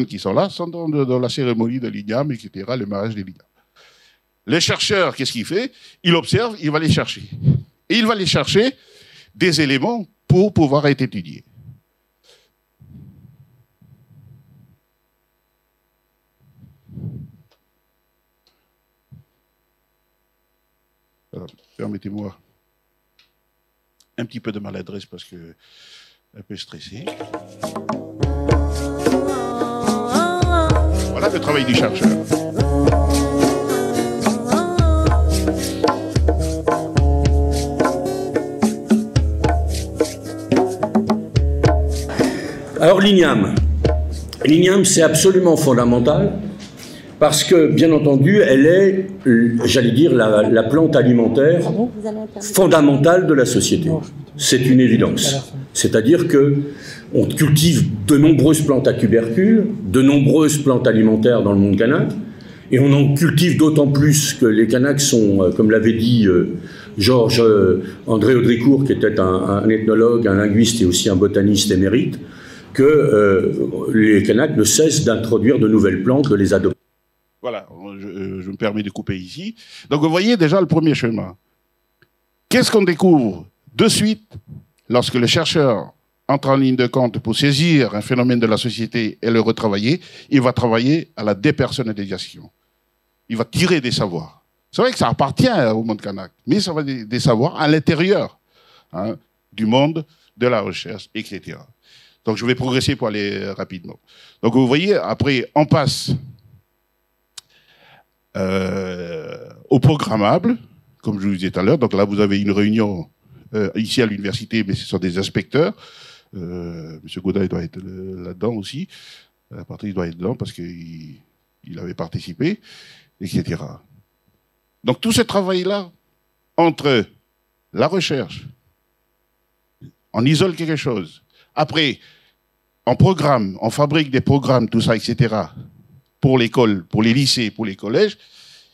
qui sont là sont dans la cérémonie de l'INIAM, etc., le mariage de l'INIAM. Le chercheur, qu'est-ce qu'il fait? Il observe, il va les chercher. Et il va les chercher des éléments pour pouvoir être étudiés. Permettez-moi un petit peu de maladresse parce que un peu stressé. Voilà le travail du chercheur. Alors l'INIAM, c'est absolument fondamental parce que, bien entendu, elle est, j'allais dire, la plante alimentaire fondamentale de la société. C'est une évidence. C'est-à-dire que on cultive de nombreuses plantes à tubercules, de nombreuses plantes alimentaires dans le monde kanak, et on en cultive d'autant plus que les Kanaks sont, comme l'avait dit Georges André Audricourt, qui était un ethnologue, un linguiste et aussi un botaniste émérite, que les Kanaks ne cessent d'introduire de nouvelles plantes, de les adopter. Voilà, je me permets de couper ici. Donc vous voyez déjà le premier chemin. Qu'est-ce qu'on découvre de suite lorsque le chercheur entre en ligne de compte pour saisir un phénomène de la société et le retravailler? Il va travailler à la dépersonnalisation. Il va tirer des savoirs. C'est vrai que ça appartient au monde kanak, mais ça va des savoirs à l'intérieur du monde de la recherche, etc. Donc je vais progresser pour aller rapidement. Donc vous voyez, après, on passe au programmable, comme je vous disais tout à l'heure. Donc là, vous avez une réunion ici à l'université, mais ce sont des inspecteurs. Monsieur Godin, il doit être là-dedans aussi. À partir, il doit être dedans parce qu'il avait participé, etc. Donc tout ce travail-là, entre la recherche, on isole quelque chose. Après, on programme, on fabrique des programmes, tout ça, etc. pour l'école, pour les lycées, pour les collèges.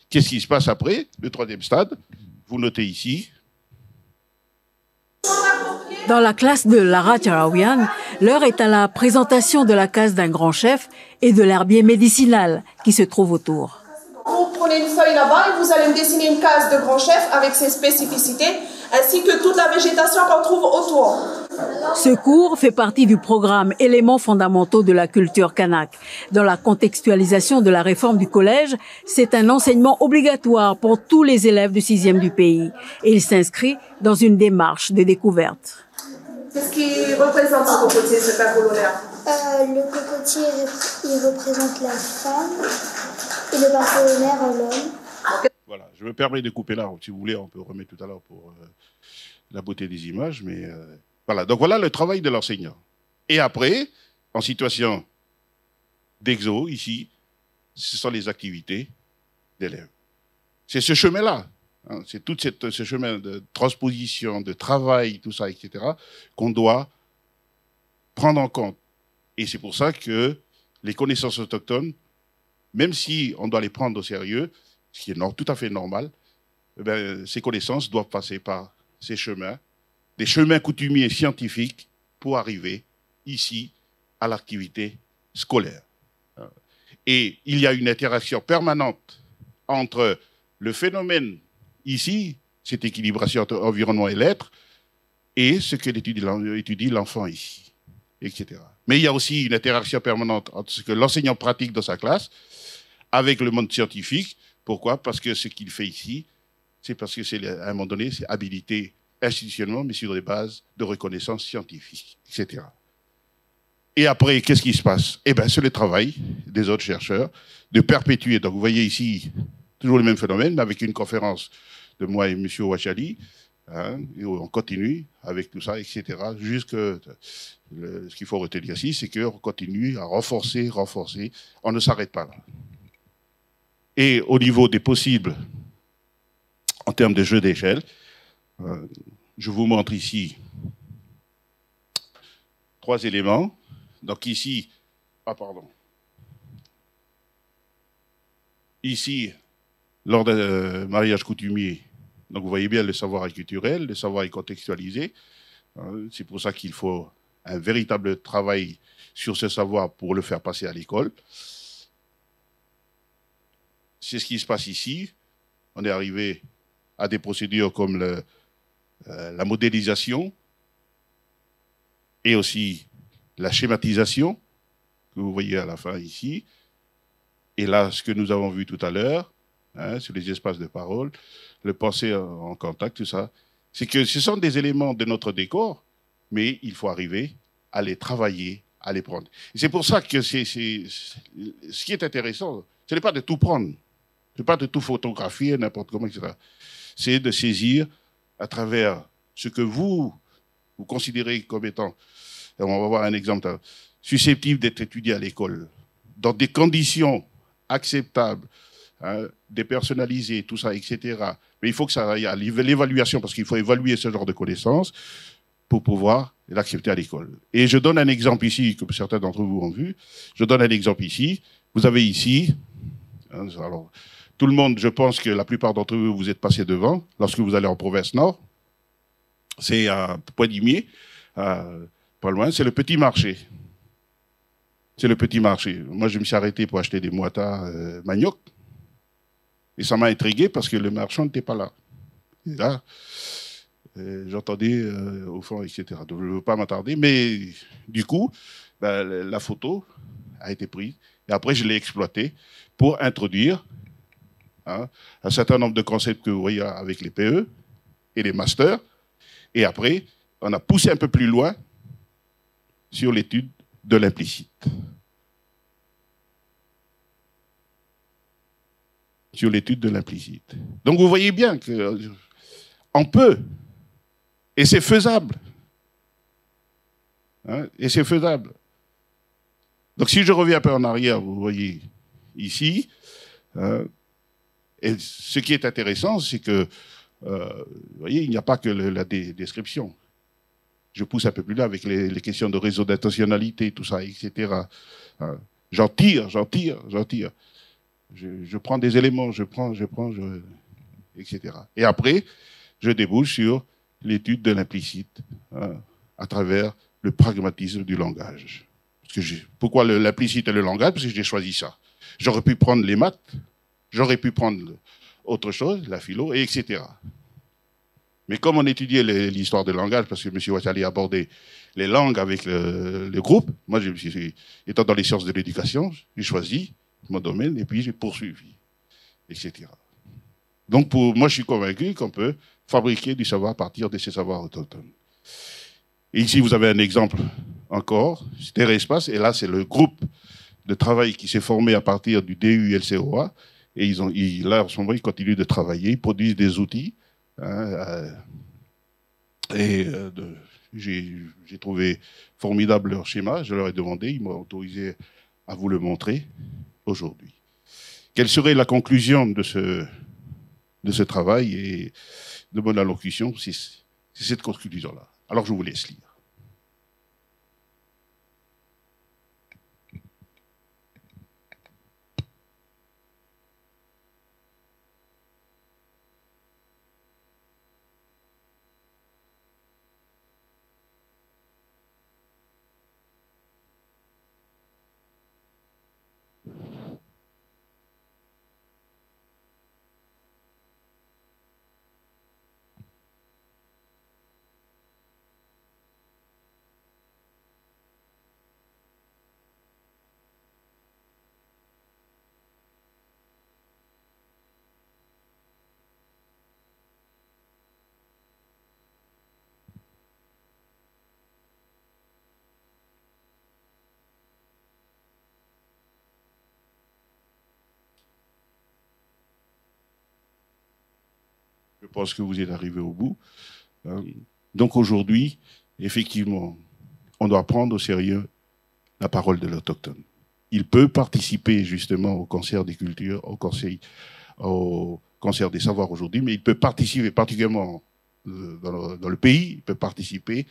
Qu'est-ce qui se passe après? Le troisième stade, vous notez ici. Dans la classe de Lara Tcharaouian, l'heure est à la présentation de la case d'un grand chef et de l'herbier médicinal qui se trouve autour. Vous prenez une feuille là-bas et vous allez me dessiner une case de grand chef avec ses spécificités, ainsi que toute la végétation qu'on trouve autour. Ce cours fait partie du programme Éléments fondamentaux de la culture kanak. Dans la contextualisation de la réforme du collège, c'est un enseignement obligatoire pour tous les élèves du 6e du pays. Et il s'inscrit dans une démarche de découverte. Qu'est-ce qui représente ce cocotier, ce père colonnaire? Le cocotier, il représente la femme et le père colonnaire, l'homme. Voilà, je me permets de couper là. Si vous voulez, on peut remettre tout à l'heure pour la beauté des images, mais... Voilà, donc voilà le travail de l'enseignant. Et après, en situation d'exo, ici, ce sont les activités d'élèves. C'est ce chemin-là, c'est tout ce chemin de transposition, de travail, tout ça, etc., qu'on doit prendre en compte. Et c'est pour ça que les connaissances autochtones, même si on doit les prendre au sérieux, ce qui est tout à fait normal, ces connaissances doivent passer par ces chemins, des chemins coutumiers scientifiques pour arriver ici à l'activité scolaire. Et il y a une interaction permanente entre le phénomène ici, cette équilibration entre environnement et l'être, et ce que étudie l'enfant ici, etc. Mais il y a aussi une interaction permanente entre ce que l'enseignant pratique dans sa classe avec le monde scientifique. Pourquoi? Parce que ce qu'il fait ici, c'est parce que c'est, à un moment donné, c'est habilité institutionnellement, mais sur des bases de reconnaissance scientifique, etc. Et après, qu'est-ce qui se passe? Eh bien, c'est le travail des autres chercheurs de perpétuer. Donc, vous voyez ici, toujours le même phénomène, mais avec une conférence de moi et M. Ouachali, et on continue avec tout ça, etc. Ce qu'il faut retenir ici, c'est qu'on continue à renforcer. On ne s'arrête pas là. Et au niveau des possibles, en termes de jeu d'échelle, je vous montre ici 3 éléments. Donc ici, ici, lors d'un mariage coutumier, donc vous voyez bien le savoir est culturel, le savoir est contextualisé. C'est pour ça qu'il faut un véritable travail sur ce savoir pour le faire passer à l'école. C'est ce qui se passe ici. On est arrivé à des procédures comme la modélisation et aussi la schématisation, que vous voyez à la fin ici. Et là, ce que nous avons vu tout à l'heure, sur les espaces de parole, le penser en contact, tout ça, c'est que ce sont des éléments de notre décor, mais il faut arriver à les travailler, à les prendre. C'est pour ça que ce qui est intéressant, ce n'est pas de tout prendre, ce n'est pas de tout photographier n'importe comment, etc. C'est de saisir à travers ce que vous considérez comme étant, on va voir un exemple, susceptible d'être étudié à l'école, dans des conditions acceptables, dépersonnalisées, tout ça, etc. Mais il faut que ça aille à l'évaluation, parce qu'il faut évaluer ce genre de connaissances pour pouvoir l'accepter à l'école. Et je donne un exemple ici, que certains d'entre vous ont vu. Je donne un exemple ici. Vous avez ici, alors, tout le monde, je pense que la plupart d'entre vous, vous êtes passés devant, lorsque vous allez en province nord. C'est à Poindimier, pas loin, c'est le petit marché. C'est le petit marché. Moi, je me suis arrêté pour acheter des moitas manioc. Et ça m'a intrigué parce que le marchand n'était pas là. Et là, j'entendais au fond, etc. Donc, je ne veux pas m'attarder, mais du coup, la photo a été prise. Et après, je l'ai exploitée pour introduire un certain nombre de concepts que vous voyez avec les PE et les masters. Et après, on a poussé un peu plus loin sur l'étude de l'implicite. Sur l'étude de l'implicite. Donc vous voyez bien qu'on peut, et c'est faisable. Et c'est faisable. Donc si je reviens un peu en arrière, vous voyez ici, et ce qui est intéressant, c'est que, vous voyez, il n'y a pas que la description. Je pousse un peu plus là avec les questions de réseau d'intentionnalité, tout ça, etc. J'en tire. Je prends des éléments, etc. Et après, je débouche sur l'étude de l'implicite à travers le pragmatisme du langage. Pourquoi l'implicite et le langage? Parce que j'ai choisi ça. J'aurais pu prendre les maths, j'aurais pu prendre autre chose, la philo, et etc. Mais comme on étudiait l'histoire du langage, parce que M. Ouattali abordait les langues avec le groupe, moi, étant dans les sciences de l'éducation, j'ai choisi mon domaine et puis j'ai poursuivi, etc. Donc, moi, je suis convaincu qu'on peut fabriquer du savoir à partir de ces savoirs autochtones. Et ici, vous avez un exemple encore, c'est Terrespace, et là, c'est le groupe de travail qui s'est formé à partir du DU-LCOA, et là, en ce moment, ils continuent de travailler, ils produisent des outils, j'ai trouvé formidable leur schéma, je leur ai demandé, ils m'ont autorisé à vous le montrer aujourd'hui. Quelle serait la conclusion de ce travail et de mon allocution? C'est cette conclusion-là. Alors je vous laisse lire. Je pense que vous êtes arrivé au bout. Donc aujourd'hui, effectivement, on doit prendre au sérieux la parole de l'autochtone. Il peut participer justement au concert des cultures, au concert des savoirs aujourd'hui, mais il peut participer particulièrement dans le pays, il peut participer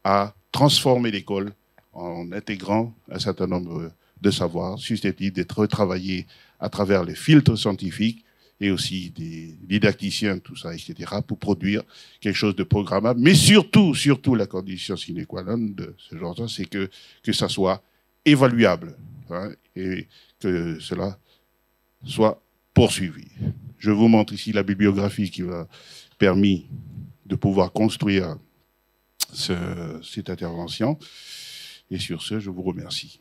à transformer l'école en intégrant un certain nombre de savoirs susceptibles d'être retravaillés à travers les filtres scientifiques et aussi des didacticiens, tout ça, etc., pour produire quelque chose de programmable. Mais surtout, la condition sine qua non de ce genre-là, c'est que ça soit évaluable, hein, et que cela soit poursuivi. Je vous montre ici la bibliographie qui m'a permis de pouvoir construire cette intervention. Et sur ce, je vous remercie.